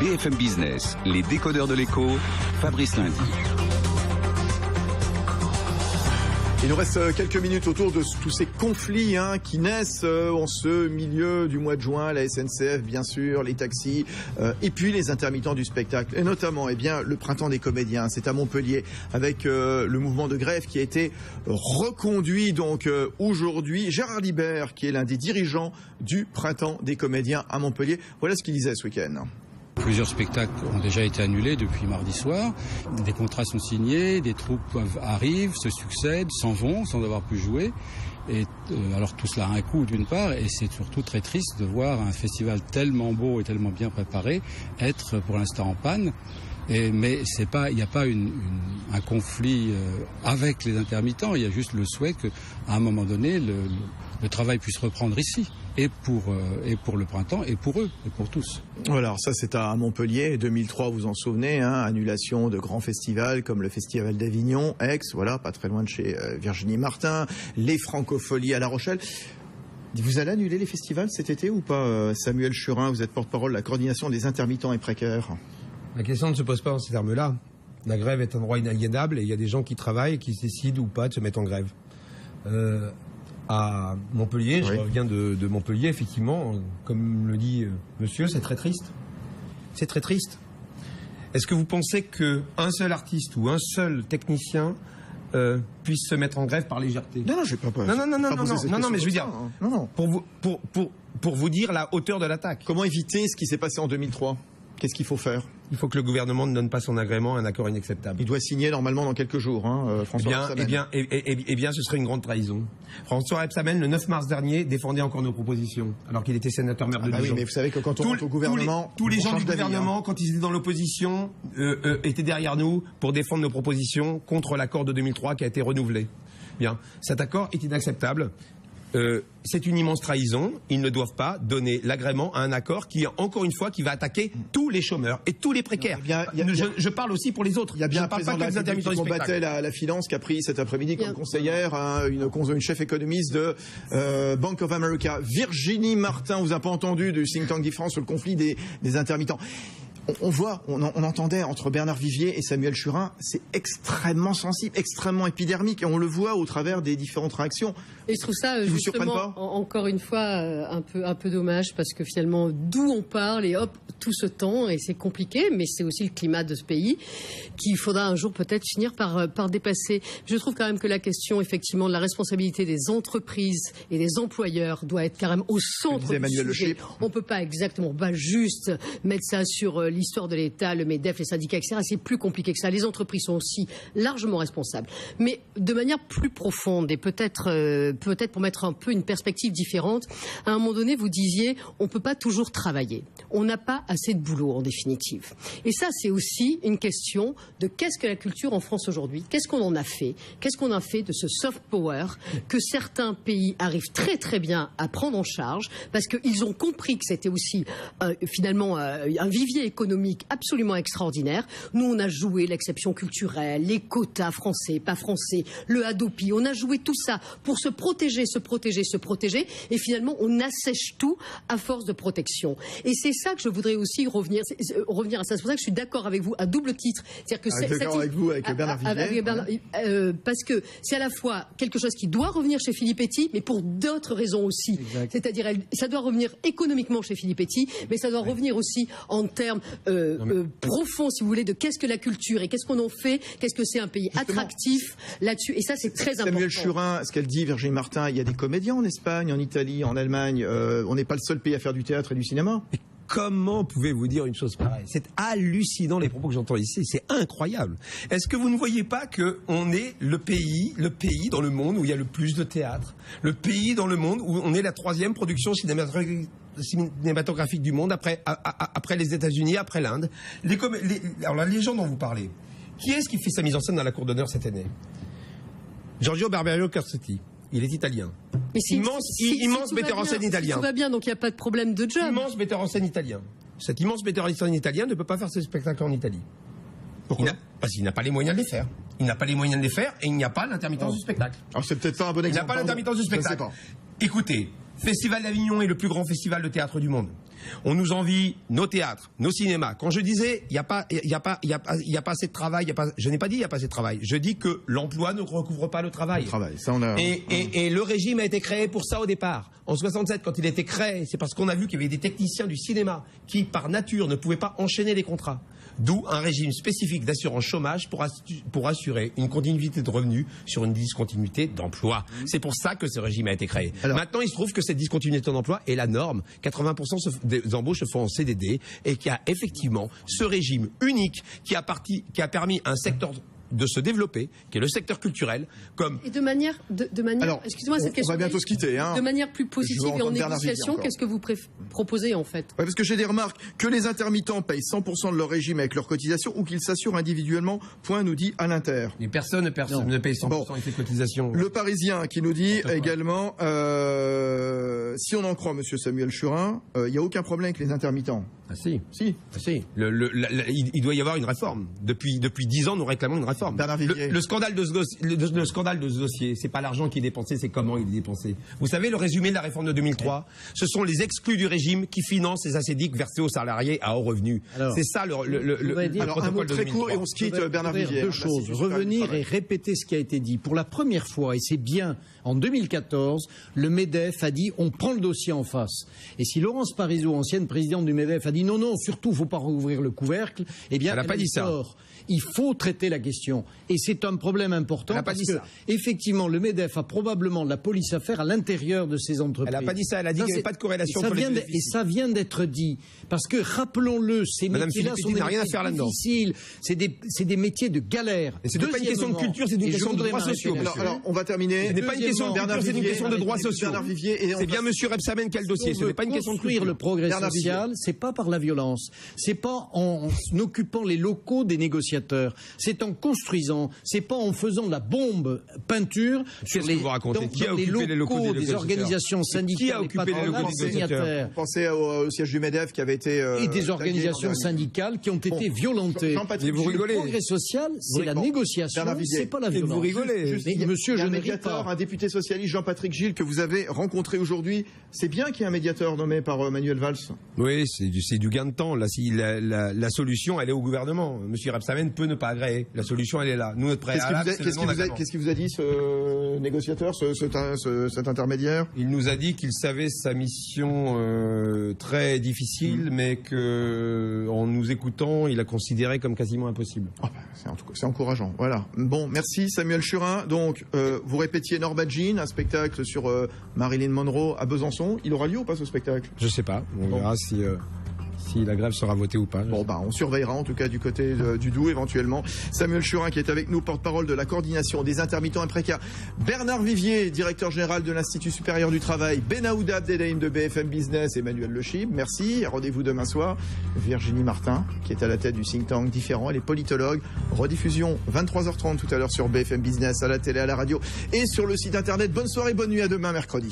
BFM Business, les décodeurs de l'écho, Fabrice Lundi. Il nous reste quelques minutes autour de tous ces conflits qui naissent en ce milieu du mois de juin, la SNCF bien sûr, les taxis et puis les intermittents du spectacle. Et notamment le printemps des comédiens, c'est à Montpellier avec le mouvement de grève qui a été reconduit donc aujourd'hui. Gérard Libert qui est l'un des dirigeants du printemps des comédiens à Montpellier. Voilà ce qu'il disait ce week-end. Plusieurs spectacles ont déjà été annulés depuis mardi soir. Des contrats sont signés, des troupes arrivent, se succèdent, s'en vont sans avoir pu jouer. Et alors tout cela a un coût d'une part, et c'est surtout très triste de voir un festival tellement beau et tellement bien préparé être pour l'instant en panne. Mais c'est pas, il n'y a pas un conflit avec les intermittents. Il y a juste le souhait qu'à un moment donné le travail puisse reprendre ici. Et pour le printemps, et pour eux, et pour tous. Voilà, alors ça c'est à Montpellier, 2003 vous en souvenez, annulation de grands festivals comme le Festival d'Avignon, Aix, voilà, pas très loin de chez Virginie Martin, les Francopholies à La Rochelle. Vous allez annuler les festivals cet été ou pas, Samuel Churin, vous êtes porte-parole de la coordination des intermittents et précaires. La question ne se pose pas en ces termes-là. La grève est un droit inaliénable et il y a des gens qui travaillent et qui décident ou pas de se mettre en grève. À Montpellier, je reviens de Montpellier, effectivement, comme le dit monsieur, c'est très triste. C'est très triste. Est-ce que vous pensez qu'un seul artiste ou un seul technicien puisse se mettre en grève par légèreté? Non, je vais pas. Non, mais je veux dire, pour vous dire la hauteur de l'attaque. Comment éviter ce qui s'est passé en 2003 ? Qu'est-ce qu'il faut faire? Il faut que le gouvernement ne donne pas son agrément à un accord inacceptable. Il doit signer normalement dans quelques jours, François Rebsamen. Eh bien, ce serait une grande trahison. François Rebsamen, le 9 mars dernier, défendait encore nos propositions, alors qu'il était sénateur-maire de Dijon. Oui, mais vous savez que quand on rentre au gouvernement... Tous les gens du gouvernement, quand ils étaient dans l'opposition, étaient derrière nous pour défendre nos propositions contre l'accord de 2003 qui a été renouvelé. Bien, cet accord est inacceptable. C'est une immense trahison. Ils ne doivent pas donner l'agrément à un accord qui, encore une fois, qui va attaquer tous les chômeurs et tous les précaires. Je parle aussi pour les autres. Il y a bien un président de la République qui combattait la finance qui a pris cet après-midi comme conseillère une chef économiste de Bank of America. Virginie Martin, on vous a pas entendu du think tank d'IFRANCE sur le conflit des intermittents. On entendait entre Bernard Vivier et Samuel Churin, c'est extrêmement sensible, extrêmement épidermique, et on le voit au travers des différentes réactions. Et je trouve ça justement, encore une fois, un peu dommage, parce que finalement, d'où on parle, et hop, tout ce temps, et c'est compliqué, mais c'est aussi le climat de ce pays, qu'il faudra un jour peut-être finir par dépasser. Je trouve quand même que la question, effectivement, de la responsabilité des entreprises et des employeurs doit être carrément au centre du sujet. On peut pas juste mettre ça sur l'histoire de l'État, le MEDEF, les syndicats, etc. C'est plus compliqué que ça. Les entreprises sont aussi largement responsables. Mais de manière plus profonde et peut-être pour mettre un peu une perspective différente, à un moment donné, vous disiez, on peut pas toujours travailler. On n'a pas assez de boulot, en définitive. Et ça, c'est aussi une question de qu'est-ce que la culture en France aujourd'hui? Qu'est-ce qu'on en a fait? Qu'est-ce qu'on a fait de ce soft power que certains pays arrivent très très bien à prendre en charge parce qu'ils ont compris que c'était aussi finalement un vivier économique absolument extraordinaire. Nous, on a joué l'exception culturelle, les quotas français, pas français, le Hadopi. On a joué tout ça pour se protéger. Et finalement, on assèche tout à force de protection. Et c'est ça que je voudrais aussi revenir à ça. C'est pour ça que je suis d'accord avec vous à double titre. C'est-à-dire que d'accord avec vous, avec Bernard Vivier. Parce que c'est à la fois quelque chose qui doit revenir chez Filippetti, mais pour d'autres raisons aussi. Exact. C'est-à-dire, ça doit revenir économiquement chez Filippetti, mais ça doit revenir aussi en termes profond, si vous voulez, de qu'est-ce que la culture et qu'est-ce qu'on en fait, qu'est-ce que c'est un pays attractif là-dessus. Et ça, c'est très important. Samuel Churin, ce qu'elle dit, Virginie Martin, il y a des comédiens en Espagne, en Italie, en Allemagne. On n'est pas le seul pays à faire du théâtre et du cinéma. Mais comment pouvez-vous dire une chose pareille? C'est hallucinant les propos que j'entends ici, c'est incroyable. Est-ce que vous ne voyez pas qu'on est le pays dans le monde où il y a le plus de théâtre, le pays dans le monde où on est la 3e production cinématographique du monde après les États-Unis, après l'Inde. Alors là, les gens dont vous parlez, qui est-ce qui fait sa mise en scène dans la cour d'honneur cette année? Giorgio Barberio Corsetti. Il est italien. Mais immense metteur en scène italien. Tout va bien, donc il n'y a pas de problème de job. Immense metteur en scène italien. Cet immense metteur en scène italien ne peut pas faire ses spectacles en Italie. Pourquoi? Parce qu'il n'a pas les moyens de les faire. Il n'a pas les moyens de les faire et il n'y a pas l'intermittence du spectacle. Alors c'est peut-être pas un bon exemple. Il n'a pas l'intermittence du spectacle. Écoutez, Festival d'Avignon est le plus grand festival de théâtre du monde. On nous envie nos théâtres, nos cinémas. Quand je disais il y a pas assez de travail, je n'ai pas dit il y a pas assez de travail. Je dis que l'emploi ne recouvre pas le travail. Ça, on a... Et le régime a été créé pour ça au départ. En 67, quand il a été créé, c'est parce qu'on a vu qu'il y avait des techniciens du cinéma qui, par nature, ne pouvaient pas enchaîner les contrats. D'où un régime spécifique d'assurance chômage pour assurer une continuité de revenus sur une discontinuité d'emploi. C'est pour ça que ce régime a été créé. Maintenant, il se trouve que cette discontinuité d'emploi est la norme. 80% des embauches se font en CDD et qu'il y a effectivement ce régime unique qui a permis à un secteur de se développer, qui est le secteur culturel, comme... Et de manière alors, excusez-moi cette question. On va bientôt se quitter. Hein. De manière plus positive et en négociation, qu'est-ce que vous proposez en fait? Parce que j'ai des remarques que les intermittents payent 100% de leur régime avec leur cotisation ou qu'ils s'assurent individuellement, point nous dit à l'Inter. Et personne ne paye 100% avec ses cotisations. Le Parisien qui nous dit également, si on en croit Monsieur Samuel Churin, il n'y a aucun problème avec les intermittents. Ah si. Si. Ah si. Il doit y avoir une réforme. Depuis 10 ans, nous réclamons une réforme. Le scandale de ce dossier, c'est pas l'argent qui est dépensé, c'est comment il est dépensé. Vous savez, le résumé de la réforme de 2003, ce sont les exclus du régime qui financent les assédiques versés aux salariés à haut revenu. C'est ça le alors, un mot très court et on se quitte, Bernard Vivier. Deux choses. Revenir et répéter ce qui a été dit. Pour la première fois, et c'est bien, en 2014, le MEDEF a dit on prend le dossier en face. Et si Laurence Parisot, ancienne présidente du MEDEF, a dit non, surtout, il ne faut pas rouvrir le couvercle, eh bien, elle n'a pas dit ça. Il faut traiter la question. Et c'est un problème important parce que, effectivement, le MEDEF a probablement de la police à faire à l'intérieur de ces entreprises. Elle n'a pas dit ça, elle a dit qu'il n'y avait pas de corrélation entre les deux. Et ça vient d'être dit. Parce que, rappelons-le, ces métiers-là sont des métiers difficiles. C'est des métiers de galère. Et ce n'est pas une question de culture, c'est une question de droits sociaux. Alors, on va terminer. Ce n'est pas une question de culture, c'est une question de droits sociaux. C'est bien M. Rebsamen qui a le dossier. Ce n'est pas une question de culture. Le progrès social, c'est pas par la violence. C'est pas en occupant les locaux des négociateurs. C'est en construisant, c'est pas en faisant la bombe peinture sur les locaux des organisations syndicales, des signataires. Pensez au siège du MEDEF qui avait été et des organisations syndicales qui ont été violentées. Vous rigolez. Le progrès social, c'est la négociation, c'est pas la violence. Vous rigolez. Monsieur, je ne ris pas. Un député socialiste, Jean-Patrick Gilles, que vous avez rencontré aujourd'hui. C'est bien qu'il y ait un médiateur nommé par Manuel Valls. Oui, c'est du gain de temps. Là, si la solution, elle est au gouvernement. Monsieur Rebsamen peut ne pas agréer. La solution, elle est là. Nous, notre préalable, qu'est-ce qu'il vous a dit, ce négociateur, cet intermédiaire? Il nous a dit qu'il savait sa mission très difficile, mais que, en nous écoutant, il a considéré comme quasiment impossible. C'est encourageant. Voilà. Bon, merci Samuel Churin. Donc, vous répétiez Norma Jean, un spectacle sur Marilyn Monroe à Besançon. Il aura lieu ou pas ce spectacle? Je sais pas. On verra si la grève sera votée ou pas. Bon, on surveillera en tout cas du côté du Doubs éventuellement. Samuel Churin qui est avec nous, porte-parole de la coordination des intermittents et précaires. Bernard Vivier, directeur général de l'Institut supérieur du travail. Benaouda Abdelhaim de BFM Business. Emmanuel Lechib, merci. Rendez-vous demain soir. Virginie Martin qui est à la tête du think tank Différent. Elle est politologue. Rediffusion 23h30 tout à l'heure sur BFM Business, à la télé, à la radio et sur le site internet. Bonne soirée, bonne nuit, à demain mercredi.